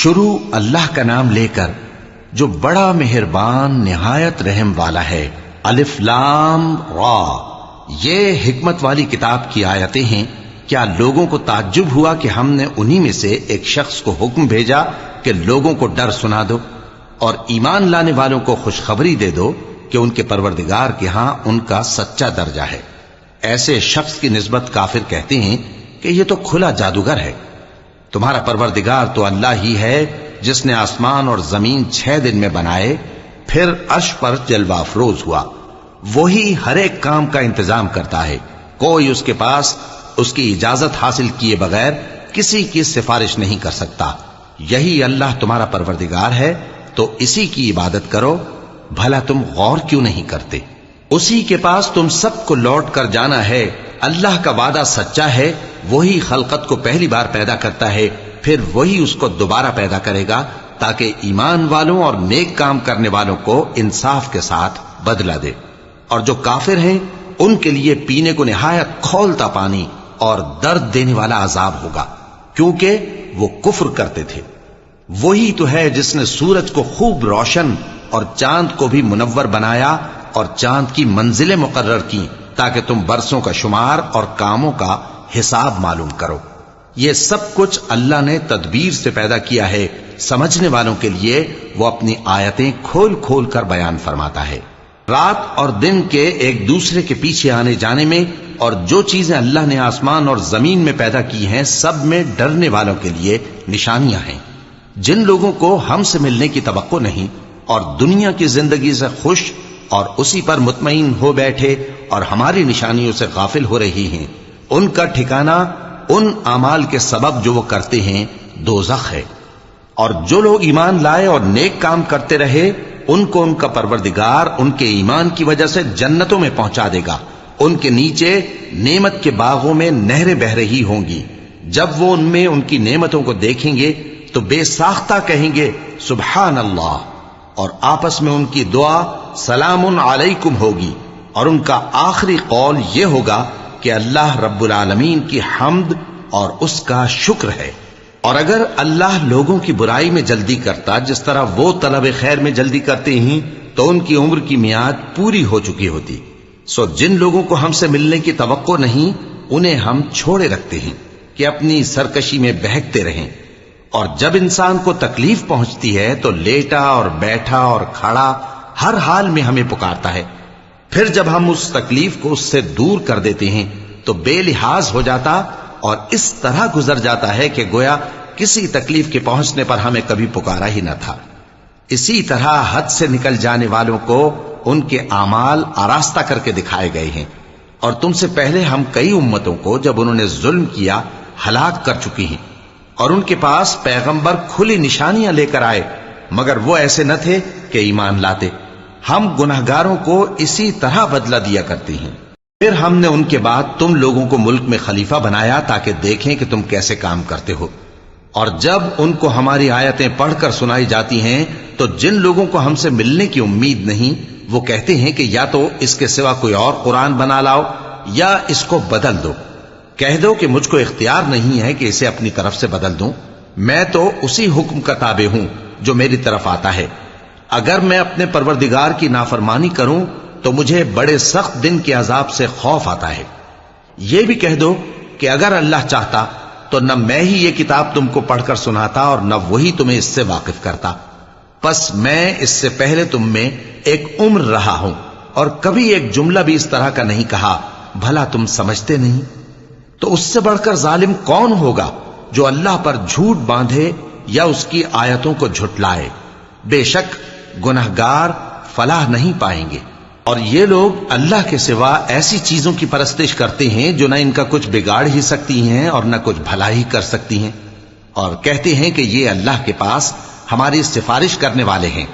شروع اللہ کا نام لے کر جو بڑا مہربان نہایت رحم والا ہے۔ الف لام را، یہ حکمت والی کتاب کی آیتیں ہیں۔ کیا لوگوں کو تعجب ہوا کہ ہم نے انہی میں سے ایک شخص کو حکم بھیجا کہ لوگوں کو ڈر سنا دو اور ایمان لانے والوں کو خوشخبری دے دو کہ ان کے پروردگار کے ہاں ان کا سچا درجہ ہے۔ ایسے شخص کی نسبت کافر کہتے ہیں کہ یہ تو کھلا جادوگر ہے۔ تمہارا پروردگار تو اللہ ہی ہے جس نے آسمان اور زمین 6 دن میں بنائے، پھر عرش پر جلوہ افروز ہوا۔ وہی ہر ایک کام کا انتظام کرتا ہے، کوئی اس کے پاس اس کی اجازت حاصل کیے بغیر کسی کی سفارش نہیں کر سکتا۔ یہی اللہ تمہارا پروردگار ہے تو اسی کی عبادت کرو، بھلا تم غور کیوں نہیں کرتے؟ اسی کے پاس تم سب کو لوٹ کر جانا ہے۔ اللہ کا وعدہ سچا ہے، وہی خلقت کو پہلی بار پیدا کرتا ہے، پھر وہی اس کو دوبارہ پیدا کرے گا تاکہ ایمان والوں اور نیک کام کرنے والوں کو انصاف کے ساتھ بدلہ دے۔ اور جو کافر ہیں ان کے لیے پینے کو نہایت کھولتا پانی اور درد دینے والا عذاب ہوگا، کیونکہ وہ کفر کرتے تھے۔ وہی تو ہے جس نے سورج کو خوب روشن اور چاند کو بھی منور بنایا اور چاند کی منزلیں مقرر کی تاکہ تم برسوں کا شمار اور کاموں کا حساب معلوم کرو۔ یہ سب کچھ اللہ نے تدبیر سے پیدا کیا ہے، سمجھنے والوں کے لیے وہ اپنی آیتیں کھول کھول کر بیان فرماتا ہے۔ رات اور دن کے ایک دوسرے کے پیچھے آنے جانے میں اور جو چیزیں اللہ نے آسمان اور زمین میں پیدا کی ہیں سب میں ڈرنے والوں کے لیے نشانیاں ہیں۔ جن لوگوں کو ہم سے ملنے کی توقع نہیں اور دنیا کی زندگی سے خوش اور اسی پر مطمئن ہو بیٹھے اور ہماری نشانیوں سے غافل ہو رہی ہیں، ان کا ٹھکانہ ان اعمال کے سبب جو وہ کرتے ہیں دوزخ ہے۔ اور جو لوگ ایمان لائے اور نیک کام کرتے رہے ان کو ان کا پروردگار ان کے ایمان کی وجہ سے جنتوں میں پہنچا دے گا، ان کے نیچے نعمت کے باغوں میں نہریں بہ رہی ہوں گی۔ جب وہ ان میں ان کی نعمتوں کو دیکھیں گے تو بے ساختہ کہیں گے سبحان اللہ، اور آپس میں ان کی دعا سلام علیکم ہوگی، اور ان کا آخری قول یہ ہوگا کہ اللہ رب العالمین کی حمد اور اس کا شکر ہے۔ اور اگر اللہ لوگوں کی برائی میں جلدی کرتا جس طرح وہ طلب خیر میں جلدی کرتے ہیں تو ان کی عمر کی میعاد پوری ہو چکی ہوتی۔ سو جن لوگوں کو ہم سے ملنے کی توقع نہیں انہیں ہم چھوڑے رکھتے ہیں کہ اپنی سرکشی میں بہکتے رہیں، اور جب انسان کو تکلیف پہنچتی ہے تو لیٹا اور بیٹھا اور کھڑا ہر حال میں ہمیں پکارتا ہے، پھر جب ہم اس تکلیف کو اس سے دور کر دیتے ہیں تو بے لحاظ ہو جاتا اور اس طرح گزر جاتا ہے کہ گویا کسی تکلیف کے پہنچنے پر ہمیں کبھی پکارا ہی نہ تھا۔ اسی طرح حد سے نکل جانے والوں کو ان کے اعمال آراستہ کر کے دکھائے گئے ہیں، اور تم سے پہلے ہم کئی امتوں کو جب انہوں نے ظلم کیا ہلاک کر چکی ہیں، اور ان کے پاس پیغمبر کھلی نشانیاں لے کر آئے مگر وہ ایسے نہ تھے کہ ایمان لاتے۔ ہم گناہگاروں کو اسی طرح بدلہ دیا کرتے ہیں۔ پھر ہم نے ان کے بعد تم لوگوں کو ملک میں خلیفہ بنایا تاکہ دیکھیں کہ تم کیسے کام کرتے ہو، اور جب ان کو ہماری آیتیں پڑھ کر سنائی جاتی ہیں تو جن لوگوں کو ہم سے ملنے کی امید نہیں وہ کہتے ہیں کہ یا تو اس کے سوا کوئی اور قرآن بنا لاؤ یا اس کو بدل دو۔ کہہ دو کہ مجھ کو اختیار نہیں ہے کہ اسے اپنی طرف سے بدل دوں، میں تو اسی حکم کا تابع ہوں جو میری طرف آتا ہے۔ اگر میں اپنے پروردگار کی نافرمانی کروں تو مجھے بڑے سخت دن کے عذاب سے خوف آتا ہے۔ یہ بھی کہہ دو کہ اگر اللہ چاہتا تو نہ میں ہی یہ کتاب تم کو پڑھ کر سناتا اور نہ وہی تمہیں اس سے واقف کرتا، پس میں اس سے پہلے تم میں ایک عمر رہا ہوں اور کبھی ایک جملہ بھی اس طرح کا نہیں کہا، بھلا تم سمجھتے نہیں؟ تو اس سے بڑھ کر ظالم کون ہوگا جو اللہ پر جھوٹ باندھے یا اس کی آیتوں کو جھٹلائے؟ بے شک گنہگار فلاح نہیں پائیں گے۔ اور یہ لوگ اللہ کے سوا ایسی چیزوں کی پرستش کرتے ہیں جو نہ ان کا کچھ بگاڑ ہی سکتی ہیں اور نہ کچھ بھلا ہی کر سکتی ہیں، اور کہتے ہیں کہ یہ اللہ کے پاس ہماری سفارش کرنے والے ہیں۔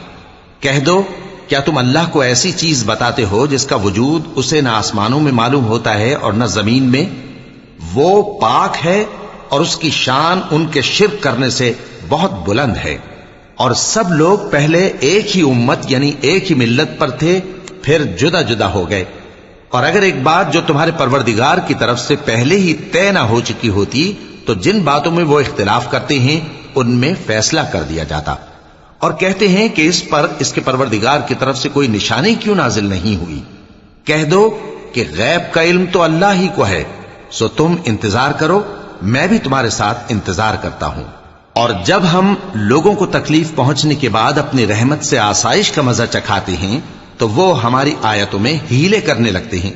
کہہ دو کیا تم اللہ کو ایسی چیز بتاتے ہو جس کا وجود اسے نہ آسمانوں میں معلوم ہوتا ہے اور نہ زمین میں؟ وہ پاک ہے اور اس کی شان ان کے شرک کرنے سے بہت بلند ہے۔ اور سب لوگ پہلے ایک ہی امت یعنی ایک ہی ملت پر تھے، پھر جدا جدا ہو گئے۔ اور اگر ایک بات جو تمہارے پروردگار کی طرف سے پہلے ہی طے نہ ہو چکی ہوتی تو جن باتوں میں وہ اختلاف کرتے ہیں ان میں فیصلہ کر دیا جاتا، اور کہتے ہیں کہ اس پر اس کے پروردگار کی طرف سے کوئی نشانی کیوں نازل نہیں ہوئی؟ کہہ دو کہ غیب کا علم تو اللہ ہی کو ہے، سو تم انتظار کرو، میں بھی تمہارے ساتھ انتظار کرتا ہوں۔ اور جب ہم لوگوں کو تکلیف پہنچنے کے بعد اپنی رحمت سے آسائش کا مزہ چکھاتے ہیں تو وہ ہماری آیتوں میں ہیلے کرنے لگتے ہیں۔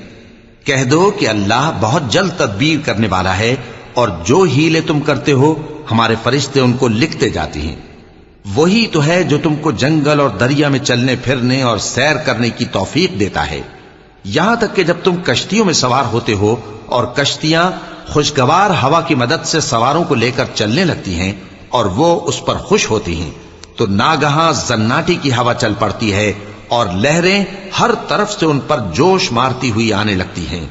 کہہ دو کہ اللہ بہت جلد تدبیر کرنے والا ہے، اور جو ہیلے تم کرتے ہو ہمارے فرشتے ان کو لکھتے جاتے ہیں۔ وہی تو ہے جو تم کو جنگل اور دریا میں چلنے پھرنے اور سیر کرنے کی توفیق دیتا ہے، یہاں تک کہ جب تم کشتیوں میں سوار ہوتے ہو اور کشتیاں خوشگوار ہوا کی مدد سے سواروں کو لے کر چلنے لگتی ہیں اور وہ اس پر خوش ہوتی ہیں، تو ناگہاں زناٹی کی ہوا چل پڑتی ہے اور لہریں ہر طرف سے ان پر جوش مارتی ہوئی آنے لگتی ہیں،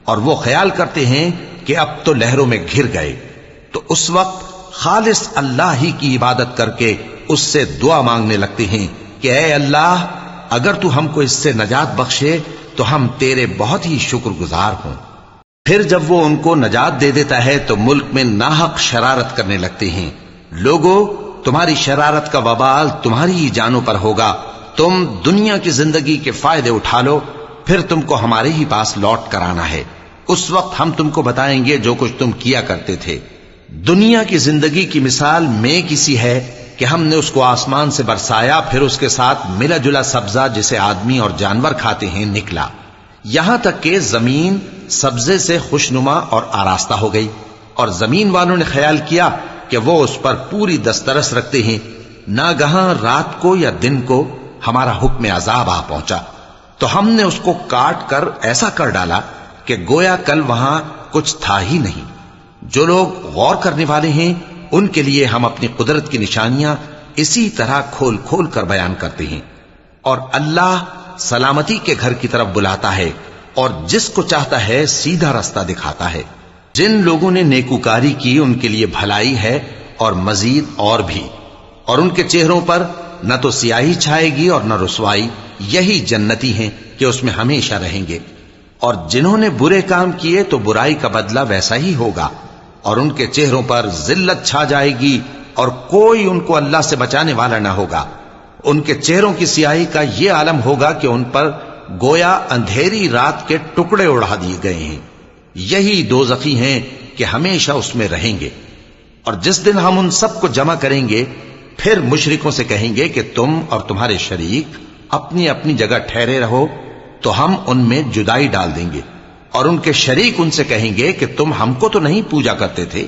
اور وہ خیال کرتے ہیں کہ اب تو لہروں میں گھر گئے۔ تو اس وقت خالص اللہ ہی کی عبادت کر کے اس سے دعا مانگنے لگتے ہیں کہ اے اللہ، اگر تو ہم کو اس سے نجات بخشے تو ہم تیرے بہت ہی شکر گزار ہوں۔ پھر جب وہ ان کو نجات دے دیتا ہے تو ملک میں ناحق شرارت کرنے لگتے ہیں۔ لوگو، تمہاری شرارت کا وبال تمہاری ہی جانوں پر ہوگا، تم دنیا کی زندگی کے فائدے اٹھا لو، پھر تم کو ہمارے ہی پاس لوٹ کر آنا ہے، اس وقت ہم تم کو بتائیں گے جو کچھ تم کیا کرتے تھے۔ دنیا کی زندگی کی مثال میں کسی ہے کہ ہم نے اس کو آسمان سے برسایا، پھر اس کے ساتھ ملا جلا سبزہ جسے آدمی اور جانور کھاتے ہیں نکلا، یہاں تک کہ زمین سبزے سے خوشنما اور آراستہ ہو گئی، اور زمین والوں نے خیال کیا کہ وہ اس پر پوری دسترس رکھتے ہیں۔ ناگہاں رات کو یا دن کو ہمارا حکم عذاب آ پہنچا تو ہم نے اس کو کاٹ کر ایسا کر ڈالا کہ گویا کل وہاں کچھ تھا ہی نہیں۔ جو لوگ غور کرنے والے ہیں ان کے لیے ہم اپنی قدرت کی نشانیاں اسی طرح کھول کھول کر بیان کرتے ہیں۔ اور اللہ سلامتی کے گھر کی طرف بلاتا ہے اور جس کو چاہتا ہے سیدھا رستہ دکھاتا ہے۔ جن لوگوں نے نیکوکاری کی ان کے لیے بھلائی ہے اور مزید اور بھی، اور ان کے چہروں پر نہ تو سیاہی چھائے گی اور نہ رسوائی، یہی جنتی ہیں کہ اس میں ہمیشہ رہیں گے۔ اور جنہوں نے برے کام کیے تو برائی کا بدلہ ویسا ہی ہوگا، اور ان کے چہروں پر ذلت چھا جائے گی اور کوئی ان کو اللہ سے بچانے والا نہ ہوگا۔ ان کے چہروں کی سیاہی کا یہ عالم ہوگا کہ ان پر گویا اندھیری رات کے ٹکڑے اڑا دیے گئے ہیں۔ یہی دوزخی ہیں کہ ہمیشہ اس میں رہیں گے۔ اور جس دن ہم ان سب کو جمع کریں گے پھر مشرکوں سے کہیں گے کہ تم اور تمہارے شریک اپنی اپنی جگہ ٹھہرے رہو، تو ہم ان میں جدائی ڈال دیں گے، اور ان کے شریک ان سے کہیں گے کہ تم ہم کو تو نہیں پوجا کرتے تھے،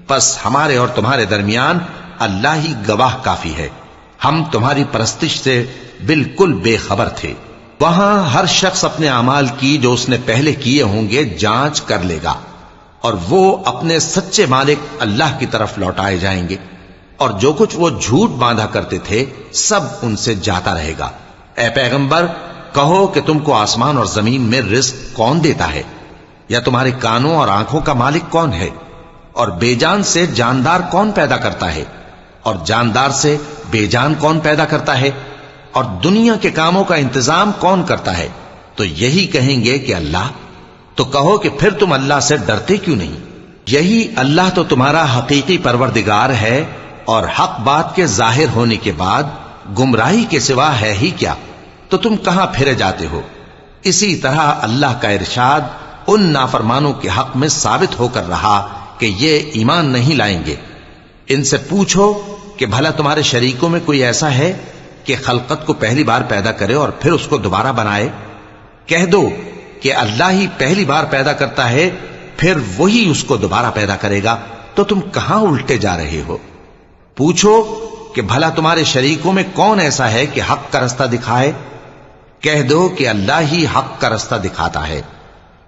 بس ہمارے اور تمہارے درمیان اللہ ہی گواہ کافی ہے، ہم تمہاری پرستش سے بالکل بے خبر تھے۔ وہاں ہر شخص اپنے اعمال کی جو اس نے پہلے کیے ہوں گے جانچ کر لے گا، اور وہ اپنے سچے مالک اللہ کی طرف لوٹائے جائیں گے، اور جو کچھ وہ جھوٹ باندھا کرتے تھے سب ان سے جاتا رہے گا۔ اے پیغمبر، کہو کہ تم کو آسمان اور زمین میں رزق کون دیتا ہے، یا تمہارے کانوں اور آنکھوں کا مالک کون ہے، اور بے جان سے جاندار کون پیدا کرتا ہے، اور جاندار سے بے جان کون پیدا کرتا ہے، اور دنیا کے کاموں کا انتظام کون کرتا ہے؟ تو یہی کہیں گے کہ اللہ۔ تو کہو کہ پھر تم اللہ سے ڈرتے کیوں نہیں؟ یہی اللہ تو تمہارا حقیقی پروردگار ہے، اور حق بات کے ظاہر ہونے کے بعد گمراہی کے سوا ہے ہی کیا؟ تو تم کہاں پھرے جاتے ہو؟ اسی طرح اللہ کا ارشاد ان نافرمانوں کے حق میں ثابت ہو کر رہا کہ یہ ایمان نہیں لائیں گے۔ ان سے پوچھو کہ بھلا تمہارے شریکوں میں کوئی ایسا ہے کہ خلقت کو پہلی بار پیدا کرے اور پھر اس کو دوبارہ بنائے؟ کہہ دو کہ اللہ ہی پہلی بار پیدا کرتا ہے، پھر وہی اس کو دوبارہ پیدا کرے گا، تو تم کہاں الٹے جا رہے ہو؟ پوچھو کہ بھلا تمہارے شریکوں میں کون ایسا ہے کہ حق کا رستہ دکھائے؟ کہہ دو کہ اللہ ہی حق کا رستہ دکھاتا ہے۔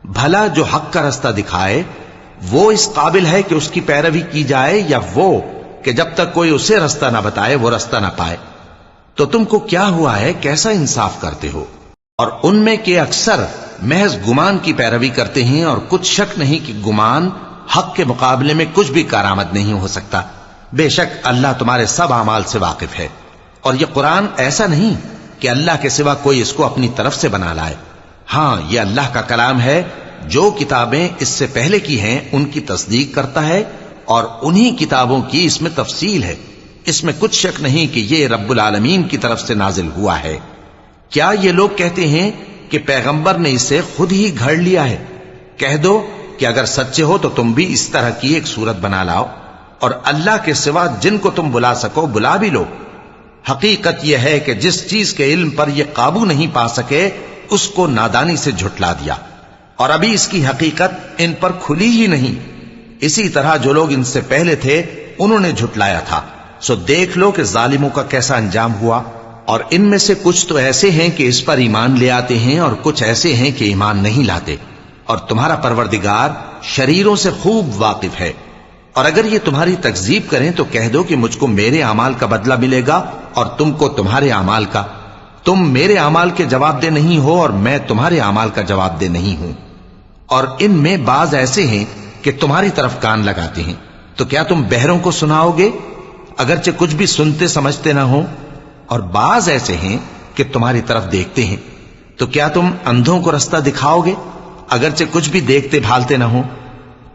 بھلا جو حق کا رستہ دکھائے وہ اس قابل ہے کہ اس کی پیروی کی جائے، یا وہ کہ جب تک کوئی اسے رستہ نہ بتائے وہ رستہ نہ پائے؟ تو تم کو کیا ہوا ہے، کیسا انصاف کرتے ہو؟ اور ان میں کے اکثر محض گمان کی پیروی کرتے ہیں، اور کچھ شک نہیں کہ گمان حق کے مقابلے میں کچھ بھی کارآمد نہیں ہو سکتا۔ بے شک اللہ تمہارے سب اعمال سے واقف ہے، اور یہ قرآن ایسا نہیں کہ اللہ کے سوا کوئی اس کو اپنی طرف سے بنا لائے۔ ہاں، یہ اللہ کا کلام ہے، جو کتابیں اس سے پہلے کی ہیں ان کی تصدیق کرتا ہے، اور انہی کتابوں کی اس میں تفصیل ہے، اس میں کچھ شک نہیں کہ یہ رب العالمین کی طرف سے نازل ہوا ہے۔ کیا یہ لوگ کہتے ہیں کہ پیغمبر نے اسے خود ہی گھڑ لیا ہے؟ کہہ دو کہ اگر سچے ہو تو تم بھی اس طرح کی ایک صورت بنا لاؤ، اور اللہ کے سوا جن کو تم بلا سکو بلا بھی لو۔ حقیقت یہ ہے کہ جس چیز کے علم پر یہ قابو نہیں پا سکے اس کو نادانی سے جھٹلا دیا، اور ابھی اس کی حقیقت ان پر کھلی ہی نہیں۔ اسی طرح جو لوگ ان سے پہلے تھے انہوں نے جھٹلایا تھا، سو دیکھ لو کہ ظالموں کا کیسا انجام ہوا۔ اور ان میں سے کچھ تو ایسے ہیں کہ اس پر ایمان لے آتے ہیں، اور کچھ ایسے ہیں کہ ایمان نہیں لاتے، اور تمہارا پروردگار شریروں سے خوب واقف ہے۔ اور اگر یہ تمہاری تکذیب کریں تو کہہ دو کہ مجھ کو میرے اعمال کا بدلہ ملے گا اور تم کو تمہارے اعمال کا۔ تم میرے اعمال کے جواب دہ نہیں ہو اور میں تمہارے اعمال کا جواب دہ نہیں ہوں۔ اور ان میں بعض ایسے ہیں کہ تمہاری طرف کان لگاتے ہیں، تو کیا تم بہروں کو سناؤ گے اگرچہ کچھ بھی سنتے سمجھتے نہ ہو؟ اور بعض ایسے ہیں کہ تمہاری طرف دیکھتے ہیں، تو کیا تم اندھوں کو رستہ دکھاؤ گے اگرچہ کچھ بھی دیکھتے بھالتے نہ ہو؟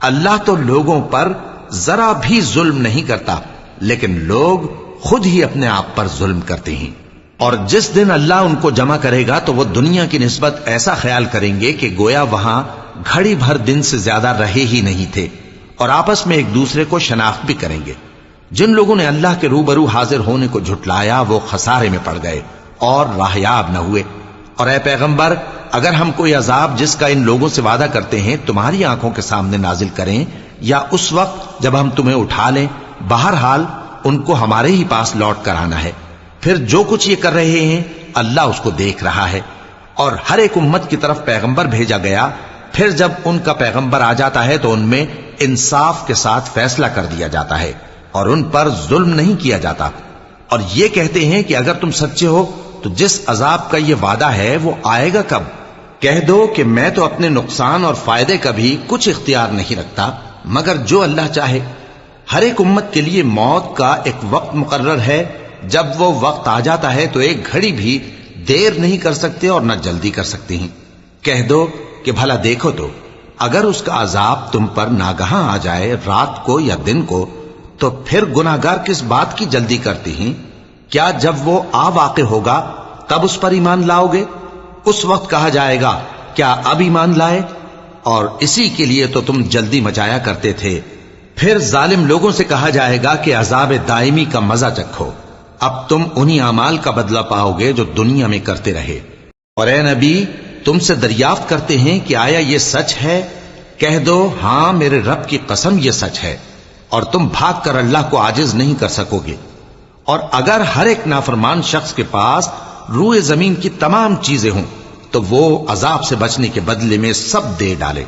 اللہ تو لوگوں پر ذرا بھی ظلم نہیں کرتا، لیکن لوگ خود ہی اپنے آپ پر ظلم کرتے ہیں۔ اور جس دن اللہ ان کو جمع کرے گا تو وہ دنیا کی نسبت ایسا خیال کریں گے کہ گویا وہاں گھڑی بھر دن سے زیادہ رہے ہی نہیں تھے، اور آپس میں ایک دوسرے کو شناخت بھی کریں گے۔ جن لوگوں نے اللہ کے روبرو حاضر ہونے کو جھٹلایا وہ خسارے میں پڑ گئے اور راہیاب نہ ہوئے۔ اور اے پیغمبر، اگر ہم کوئی عذاب جس کا ان لوگوں سے وعدہ کرتے ہیں تمہاری آنکھوں کے سامنے نازل کریں یا اس وقت جب ہم تمہیں اٹھا لیں، بہرحال ان کو ہمارے ہی پاس لوٹ کر آنا ہے۔ پھر جو کچھ یہ کر رہے ہیں اللہ اس کو دیکھ رہا ہے۔ اور ہر ایک امت کی طرف پیغمبر بھیجا گیا، پھر جب ان کا پیغمبر آ جاتا ہے تو ان میں انصاف کے ساتھ فیصلہ کر دیا جاتا ہے اور ان پر ظلم نہیں کیا جاتا۔ اور یہ کہتے ہیں کہ اگر تم سچے ہو تو جس عذاب کا یہ وعدہ ہے وہ آئے گا کب؟ کہہ دو کہ میں تو اپنے نقصان اور فائدے کا بھی کچھ اختیار نہیں رکھتا مگر جو اللہ چاہے۔ ہر ایک امت کے لیے موت کا ایک وقت مقرر ہے، جب وہ وقت آ جاتا ہے تو ایک گھڑی بھی دیر نہیں کر سکتے اور نہ جلدی کر سکتے ہیں۔ کہہ دو کہ بھلا دیکھو تو اگر اس کا عذاب تم پر ناگہاں آ جائے رات کو یا دن کو تو پھر گناہگار کس بات کی جلدی کرتے ہیں؟ کیا جب وہ آ واقع ہوگا تب اس پر ایمان لاؤ گے؟ اس وقت کہا جائے گا کیا اب ایمان لائے؟ اور اسی کے لیے تو تم جلدی مچایا کرتے تھے۔ پھر ظالم لوگوں سے کہا جائے گا کہ عذاب دائمی کا مزہ چکھو، اب تم انہی اعمال کا بدلہ پاؤ گے جو دنیا میں کرتے رہے۔ اور اے نبی، تم سے دریافت کرتے ہیں کہ آیا یہ سچ ہے؟ کہہ دو ہاں میرے رب کی قسم یہ سچ ہے، اور تم بھاگ کر اللہ کو عاجز نہیں کر سکو گے۔ اور اگر ہر ایک نافرمان شخص کے پاس روئے زمین کی تمام چیزیں ہوں تو وہ عذاب سے بچنے کے بدلے میں سب دے ڈالے،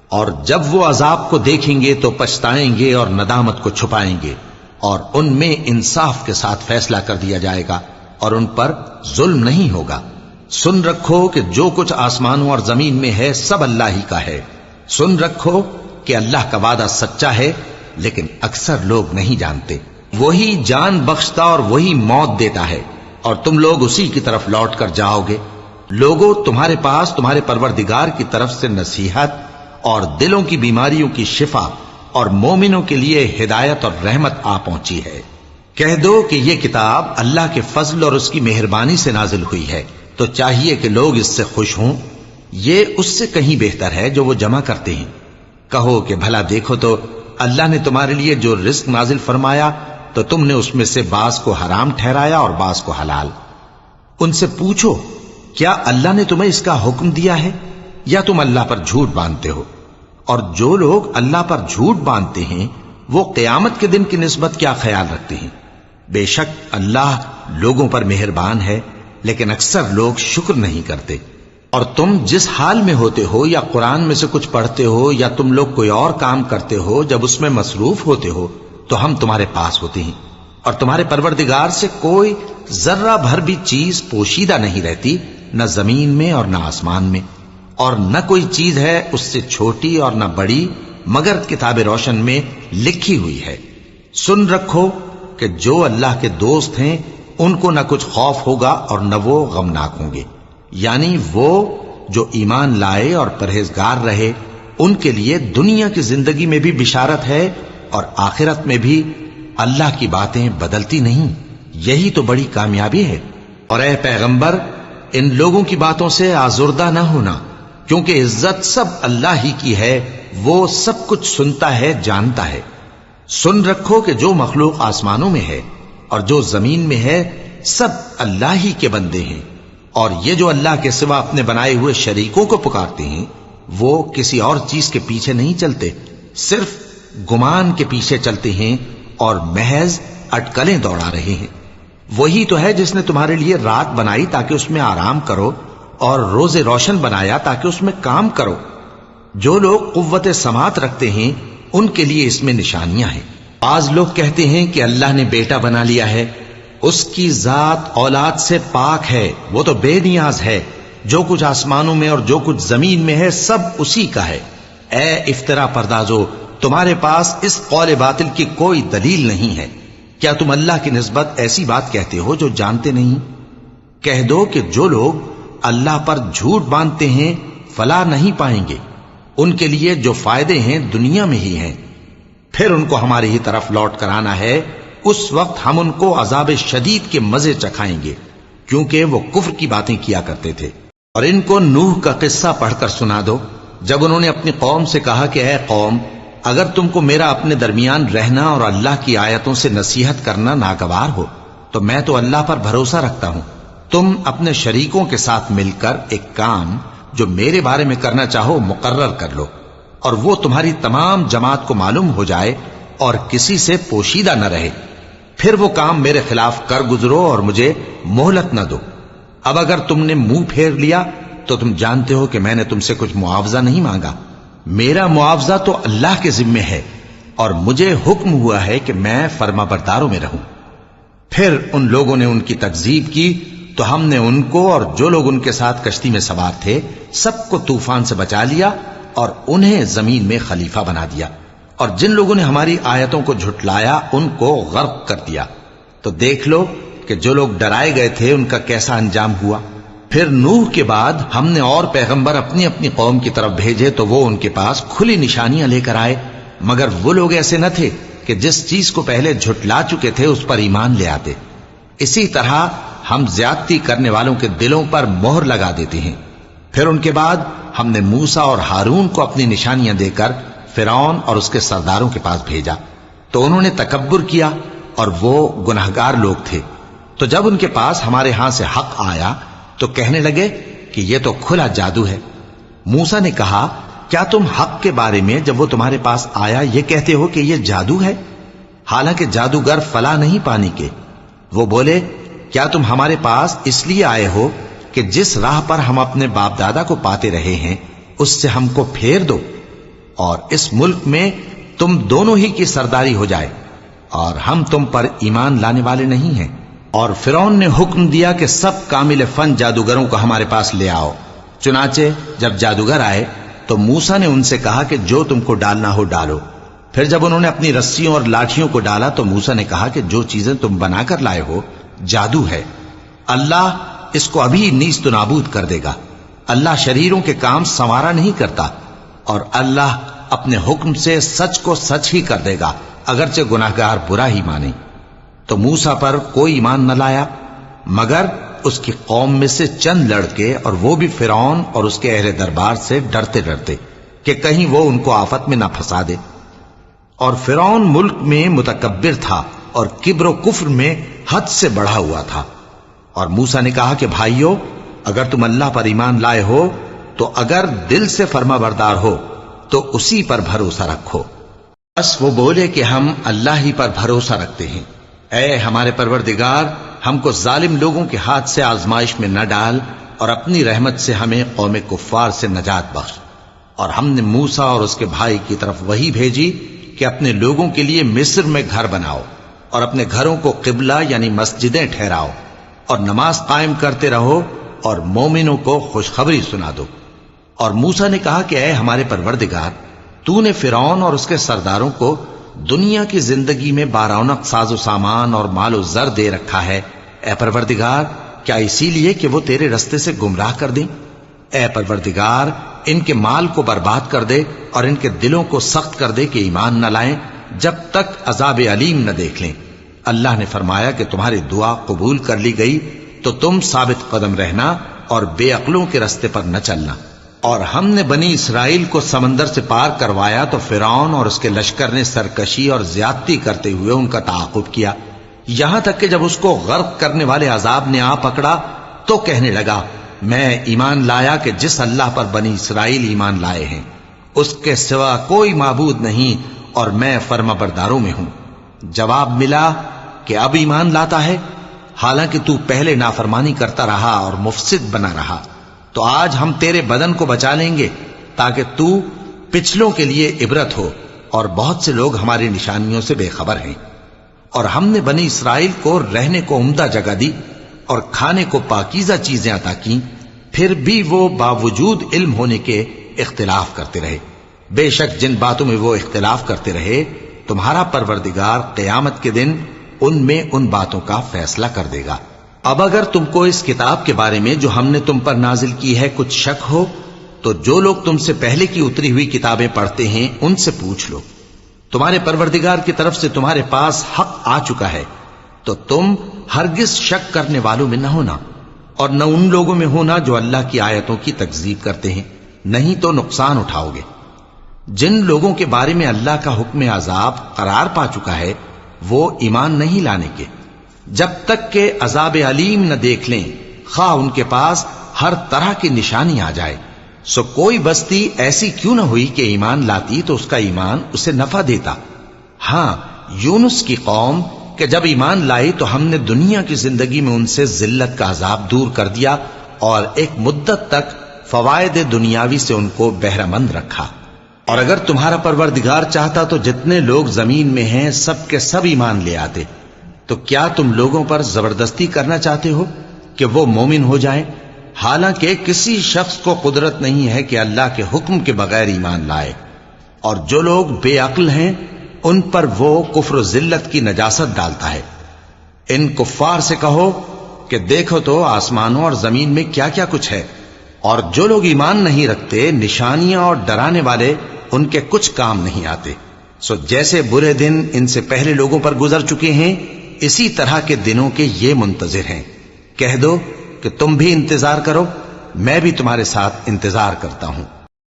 اور جب وہ عذاب کو دیکھیں گے تو پچھتائیں گے اور ندامت کو چھپائیں گے، اور ان میں انصاف کے ساتھ فیصلہ کر دیا جائے گا اور ان پر ظلم نہیں ہوگا۔ سن رکھو کہ جو کچھ آسمانوں اور زمین میں ہے سب اللہ ہی کا ہے۔ سن رکھو کہ اللہ کا وعدہ سچا ہے، لیکن اکثر لوگ نہیں جانتے۔ وہی جان بخشتا اور وہی موت دیتا ہے، اور تم لوگ اسی کی طرف لوٹ کر جاؤ گے۔ لوگوں، تمہارے پاس تمہارے پروردگار کی طرف سے نصیحت اور دلوں کی بیماریوں کی شفا اور مومنوں کے لیے ہدایت اور رحمت آ پہنچی ہے۔ کہہ دو کہ یہ کتاب اللہ کے فضل اور اس کی مہربانی سے نازل ہوئی ہے، تو چاہیے کہ لوگ اس سے خوش ہوں۔ یہ اس سے کہیں بہتر ہے جو وہ جمع کرتے ہیں۔ کہو کہ بھلا دیکھو تو اللہ نے تمہارے لیے جو رزق نازل فرمایا تو تم نے اس میں سے بعض کو حرام ٹھہرایا اور بعض کو حلال۔ ان سے پوچھو کیا اللہ نے تمہیں اس کا حکم دیا ہے یا تم اللہ پر جھوٹ باندھتے ہو؟ اور جو لوگ اللہ پر جھوٹ باندھتے ہیں وہ قیامت کے دن کی نسبت کیا خیال رکھتے ہیں؟ بے شک اللہ لوگوں پر مہربان ہے، لیکن اکثر لوگ شکر نہیں کرتے۔ اور تم جس حال میں ہوتے ہو یا قرآن میں سے کچھ پڑھتے ہو یا تم لوگ کوئی اور کام کرتے ہو، جب اس میں مصروف ہوتے ہو تو ہم تمہارے پاس ہوتے ہیں، اور تمہارے پروردگار سے کوئی ذرہ بھر بھی چیز پوشیدہ نہیں رہتی، نہ زمین میں اور نہ آسمان میں، اور نہ کوئی چیز ہے اس سے چھوٹی اور نہ بڑی مگر کتاب روشن میں لکھی ہوئی ہے۔ سن رکھو کہ جو اللہ کے دوست ہیں ان کو نہ کچھ خوف ہوگا اور نہ وہ غمناک ہوں گے، یعنی وہ جو ایمان لائے اور پرہیزگار رہے ان کے لیے دنیا کی زندگی میں بھی بشارت ہے اور آخرت میں بھی اللہ کی باتیں بدلتی نہیں. یہی تو بڑی کامیابی ہے. اور اے پیغمبر، ان لوگوں کی باتوں سے آزردہ نہ ہونا، کیونکہ عزت سب اللہ ہی کی ہے. وہ سب کچھ سنتا ہے، جانتا ہے. سن رکھو کہ جو مخلوق آسمانوں میں ہے اور جو زمین میں ہے سب اللہ ہی کے بندے ہیں. اور یہ جو اللہ کے سوا اپنے بنائے ہوئے شریکوں کو پکارتے ہیں وہ کسی اور چیز کے پیچھے نہیں چلتے، صرف گمان کے پیچھے چلتے ہیں اور محض اٹکلیں دوڑا رہے ہیں. وہی تو ہے جس نے تمہارے لیے رات بنائی تاکہ اس میں آرام کرو اور روز روشن بنایا تاکہ اس میں کام کرو. جو لوگ قوت سماعت رکھتے ہیں ان کے لیے اس میں نشانیاں ہیں. بعض لوگ کہتے ہیں کہ اللہ نے بیٹا بنا لیا ہے. اس کی ذات اولاد سے پاک ہے، وہ تو بے نیاز ہے. جو کچھ آسمانوں میں اور جو کچھ زمین میں ہے سب اسی کا ہے. اے افترا پردازو، تمہارے پاس اس قول باطل کی کوئی دلیل نہیں ہے. کیا تم اللہ کی نسبت ایسی بات کہتے ہو جو جانتے نہیں؟ کہہ دو کہ جو لوگ اللہ پر جھوٹ باندھتے ہیں فلاح نہیں پائیں گے. ان کے لیے جو فائدے ہیں دنیا میں ہی ہیں، پھر ان کو ہماری ہی طرف لوٹ کر آنا ہے. اس وقت ہم ان کو عذاب شدید کے مزے چکھائیں گے، کیونکہ وہ کفر کی باتیں کیا کرتے تھے. اور ان کو نوح کا قصہ پڑھ کر سنا دو، جب انہوں نے اپنی قوم سے کہا کہ اے قوم، اگر تم کو میرا اپنے درمیان رہنا اور اللہ کی آیتوں سے نصیحت کرنا ناگوار ہو تو میں تو اللہ پر بھروسہ رکھتا ہوں. تم اپنے شریکوں کے ساتھ مل کر ایک کام جو میرے بارے میں کرنا چاہو مقرر کر لو، اور وہ تمہاری تمام جماعت کو معلوم ہو جائے اور کسی سے پوشیدہ نہ رہے. پھر وہ کام میرے خلاف کر گزرو اور مجھے مہلت نہ دو. اب اگر تم نے منہ پھیر لیا تو تم جانتے ہو کہ میں نے تم سے کچھ معاوضہ نہیں مانگا. میرا معاوضہ تو اللہ کے ذمے ہے اور مجھے حکم ہوا ہے کہ میں فرما برداروں میں رہوں. پھر ان لوگوں نے ان کی تکذیب کی تو ہم نے ان کو اور جو لوگ ان کے ساتھ کشتی میں سوار تھے سب کو طوفان سے بچا لیا اور انہیں زمین میں خلیفہ بنا دیا. اور جن لوگوں نے ہماری آیتوں کو جھٹلایا ان کو غرق کر دیا. تو دیکھ لو کہ جو لوگ ڈرائے گئے تھے ان کا کیسا انجام ہوا. پھر نوح کے بعد ہم نے اور پیغمبر اپنی اپنی قوم کی طرف بھیجے تو وہ ان کے پاس کھلی نشانیاں لے کر آئے، مگر وہ لوگ ایسے نہ تھے کہ جس چیز کو پہلے جھٹلا چکے تھے اس پر ایمان لے آتے. اسی طرح ہم زیادتی کرنے والوں کے دلوں پر مہر لگا دیتے ہیں. پھر ان کے بعد ہم نے موسیٰ اور ہارون کو اپنی نشانیاں دے کر فرعون اور اس کے سرداروں کے پاس بھیجا تو انہوں نے تکبر کیا اور وہ گناہگار لوگ تھے. تو جب ان کے پاس ہمارے ہاں سے حق آیا تو کہنے لگے کہ یہ تو کھلا جادو ہے. موسیٰ نے کہا کیا تم حق کے بارے میں جب وہ تمہارے پاس آیا یہ کہتے ہو کہ یہ جادو ہے، حالانکہ جادوگر فلاح نہیں پانے کے؟ وہ بولے کیا تم ہمارے پاس اس لیے آئے ہو کہ جس راہ پر ہم اپنے باپ دادا کو پاتے رہے ہیں اس سے ہم کو پھیر دو اور اس ملک میں تم دونوں ہی کی سرداری ہو جائے، اور ہم تم پر ایمان لانے والے نہیں ہیں. اور فرعون نے حکم دیا کہ سب کامل فن جادوگروں کو ہمارے پاس لے آؤ. چنانچہ جب جادوگر آئے تو موسیٰ نے ان سے کہا کہ جو تم کو ڈالنا ہو ڈالو. پھر جب انہوں نے اپنی رسیوں اور لاٹھیوں کو ڈالا تو موسیٰ نے کہا کہ جو چیزیں تم بنا کر لائے ہو جادو ہے، اللہ اس کو ابھی نیست و نابود کر دے گا. اللہ شریروں کے کام سنوارا نہیں کرتا، اور اللہ اپنے حکم سے سچ کو سچ ہی کر دے گا اگرچہ گناہگار برا ہی مانے. تو موسیٰ پر کوئی ایمان نہ لایا مگر اس کی قوم میں سے چند لڑکے، اور وہ بھی فرعون اور اس کے اہل دربار سے ڈرتے ڈرتے کہ کہیں وہ ان کو آفت میں نہ پھنسا دے. اور فرعون ملک میں متکبر تھا اور کبر و کفر میں حد سے بڑھا ہوا تھا. اور موسیٰ نے کہا کہ بھائیو، اگر تم اللہ پر ایمان لائے ہو تو اگر دل سے فرما بردار ہو تو اسی پر بھروسہ رکھو. بس وہ بولے کہ ہم اللہ ہی پر بھروسہ رکھتے ہیں. اے ہمارے پروردگار، ہم کو ظالم لوگوں کے ہاتھ سے آزمائش میں نہ ڈال اور اپنی رحمت سے ہمیں قوم کفار سے نجات بخش. اور ہم نے موسیٰ اور اس کے بھائی کی طرف وحی بھیجی کہ اپنے لوگوں کے لیے مصر میں گھر بناؤ اور اپنے گھروں کو قبلہ یعنی مسجدیں ٹھہراؤ اور نماز قائم کرتے رہو اور مومنوں کو خوشخبری سنا دو. اور موسیٰ نے کہا کہ اے ہمارے پروردگار، تو نے فرعون اور اس کے سرداروں کو دنیا کی زندگی میں بارونق ساز و سامان اور مال و زر دے رکھا ہے. اے پروردگار، کیا اسی لیے کہ وہ تیرے رستے سے گمراہ کر دیں؟ اے پروردگار، ان کے مال کو برباد کر دے اور ان کے دلوں کو سخت کر دے کہ ایمان نہ لائیں، جب تک عذاب علیم نہ دیکھ لیں۔ اللہ نے فرمایا کہ تمہاری دعا قبول کر لی گئی تو تم ثابت قدم رہنا اور بے عقلوں کے رستے پر نہ چلنا۔ اور ہم نے بنی اسرائیل کو سمندر سے پار کروایا تو فرعون اور اس کے لشکر نے سرکشی اور زیادتی کرتے ہوئے ان کا تعاقب کیا، یہاں تک کہ جب اس کو غرق کرنے والے عذاب نے آ پکڑا تو کہنے لگا میں ایمان لایا کہ جس اللہ پر بنی اسرائیل ایمان لائے ہیں اس کے سوا کوئی معبود نہیں اور میں فرما برداروں میں ہوں۔ جواب ملا کہ اب ایمان لاتا ہے حالانکہ تو پہلے نافرمانی کرتا رہا اور مفسد بنا رہا، تو آج ہم تیرے بدن کو بچا لیں گے تاکہ تو پچھلوں کے لیے عبرت ہو، اور بہت سے لوگ ہماری نشانیوں سے بے خبر ہیں۔ اور ہم نے بنی اسرائیل کو رہنے کو عمدہ جگہ دی اور کھانے کو پاکیزہ چیزیں عطا کیں، پھر بھی وہ باوجود علم ہونے کے اختلاف کرتے رہے۔ بے شک جن باتوں میں وہ اختلاف کرتے رہے تمہارا پروردگار قیامت کے دن ان میں ان باتوں کا فیصلہ کر دے گا۔ اب اگر تم کو اس کتاب کے بارے میں جو ہم نے تم پر نازل کی ہے کچھ شک ہو تو جو لوگ تم سے پہلے کی اتری ہوئی کتابیں پڑھتے ہیں ان سے پوچھ لو، تمہارے پروردگار کی طرف سے تمہارے پاس حق آ چکا ہے، تو تم ہرگز شک کرنے والوں میں نہ ہونا اور نہ ان لوگوں میں ہونا جو اللہ کی آیتوں کی تکذیب کرتے ہیں، نہیں تو نقصان اٹھاؤ گے۔ جن لوگوں کے بارے میں اللہ کا حکم عذاب قرار پا چکا ہے وہ ایمان نہیں لانے کے جب تک کہ عذاب علیم نہ دیکھ لیں، خواہ ان کے پاس ہر طرح کی نشانی آ جائے۔ سو کوئی بستی ایسی کیوں نہ ہوئی کہ ایمان لاتی تو اس کا ایمان اسے نفع دیتا۔ ہاں، یونس کی قوم کہ جب ایمان لائی تو ہم نے دنیا کی زندگی میں ان سے ذلت کا عذاب دور کر دیا اور ایک مدت تک فوائد دنیاوی سے ان کو بہرہ مند رکھا۔ اور اگر تمہارا پروردگار چاہتا تو جتنے لوگ زمین میں ہیں سب کے سب ایمان لے آتے، تو کیا تم لوگوں پر زبردستی کرنا چاہتے ہو کہ وہ مومن ہو جائیں؟ حالانکہ کسی شخص کو قدرت نہیں ہے کہ اللہ کے حکم کے بغیر ایمان لائے، اور جو لوگ بے عقل ہیں ان پر وہ کفر و ذلت کی نجاست ڈالتا ہے۔ ان کفار سے کہو کہ دیکھو تو آسمانوں اور زمین میں کیا کیا کچھ ہے، اور جو لوگ ایمان نہیں رکھتے نشانیاں اور ڈرانے والے ان کے کچھ کام نہیں آتے۔ سو جیسے برے دن ان سے پہلے لوگوں پر گزر چکے ہیں اسی طرح کے دنوں کے یہ منتظر ہیں۔ کہہ دو کہ تم بھی انتظار کرو، میں بھی تمہارے ساتھ انتظار کرتا ہوں۔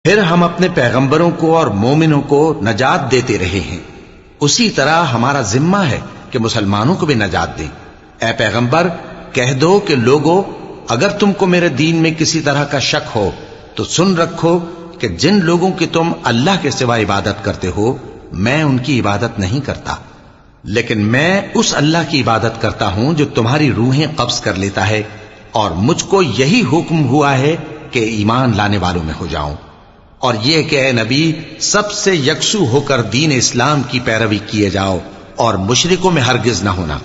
پھر ہم اپنے پیغمبروں کو اور مومنوں کو نجات دیتے رہے ہیں، اسی طرح ہمارا ذمہ ہے کہ مسلمانوں کو بھی نجات دیں۔ اے پیغمبر کہہ دو کہ لوگو اگر تم کو میرے دین میں کسی طرح کا شک ہو تو سن رکھو کہ جن لوگوں کی تم اللہ کے سوا عبادت کرتے ہو میں ان کی عبادت نہیں کرتا، لیکن میں اس اللہ کی عبادت کرتا ہوں جو تمہاری روحیں قبض کر لیتا ہے، اور مجھ کو یہی حکم ہوا ہے کہ ایمان لانے والوں میں ہو جاؤں، اور یہ کہ اے نبی سب سے یکسو ہو کر دین اسلام کی پیروی کیے جاؤ اور مشرکوں میں ہرگز نہ ہونا،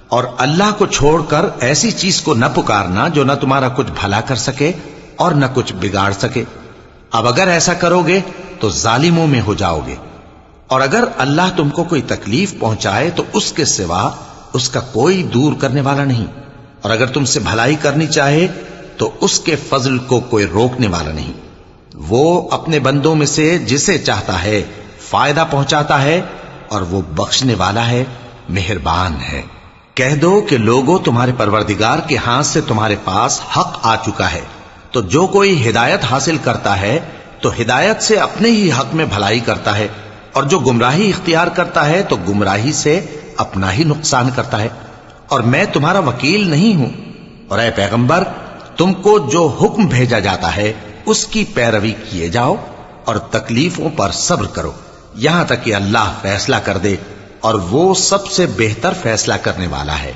اور اللہ کو چھوڑ کر ایسی چیز کو نہ پکارنا جو نہ تمہارا کچھ بھلا کر سکے اور نہ کچھ بگاڑ سکے۔ اب اگر ایسا کرو گے تو ظالموں میں ہو جاؤ گے، اور اگر اللہ تم کو کوئی تکلیف پہنچائے تو اس کے سوا اس کا کوئی دور کرنے والا نہیں، اور اگر تم سے بھلائی کرنی چاہے تو اس کے فضل کو کوئی روکنے والا نہیں۔ وہ اپنے بندوں میں سے جسے چاہتا ہے فائدہ پہنچاتا ہے، اور وہ بخشنے والا ہے، مہربان ہے۔ کہہ دو کہ لوگوں تمہارے پروردگار کے ہاتھ سے تمہارے پاس حق آ چکا ہے، تو جو کوئی ہدایت حاصل کرتا ہے تو ہدایت سے اپنے ہی حق میں بھلائی کرتا ہے، اور جو گمراہی اختیار کرتا ہے تو گمراہی سے اپنا ہی نقصان کرتا ہے، اور میں تمہارا وکیل نہیں ہوں۔ اور اے پیغمبر تم کو جو حکم بھیجا جاتا ہے اس کی پیروی کیے جاؤ اور تکلیفوں پر صبر کرو یہاں تک کہ اللہ فیصلہ کر دے، اور وہ سب سے بہتر فیصلہ کرنے والا ہے۔